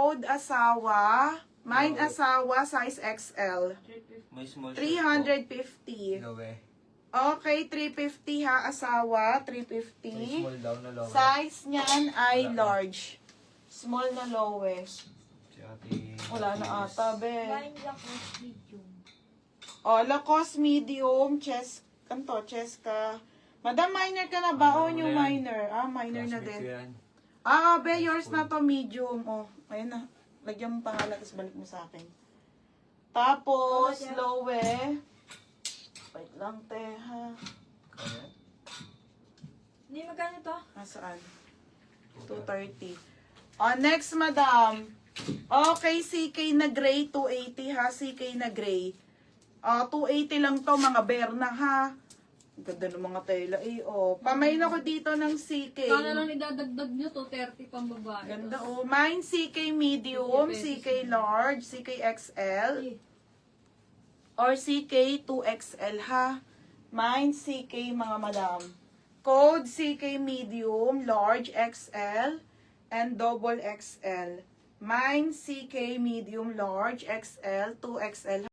Code asawa. Mine asawa, size XL. May small 350. Low eh. Okay, 350 ha, asawa. May 350. small daw na low. Size niyan ay large. Small na lowest. Wala na ata, be. Mine Lacoste medium. O, Lacoste medium, chest, kanto, chest ka. Madam, minor ka na ba? O, new minor. Ah, minor na din. Ah, be, yours na to, medium. O, ayun na. Lagyan mo pangalan, tapos balik mo sa akin. Tapos, low eh. Wait lang, te, ha. Hindi, magkano to? Nasaan? 230. Next, madam. Okay, CK na gray, 280 ha. CK na gray. 280 lang to, mga Berna ha. Ganda ng mga tela eh. Pamain ako dito ng CK. Kala lang idadagdag nyo to, 30 pang babae. Ganda Mine CK medium, CK large, CK XL. Or CK 2XL ha. Mine CK mga madam. Code CK medium, large XL, and double XL. Mine CK medium, large XL, 2XL.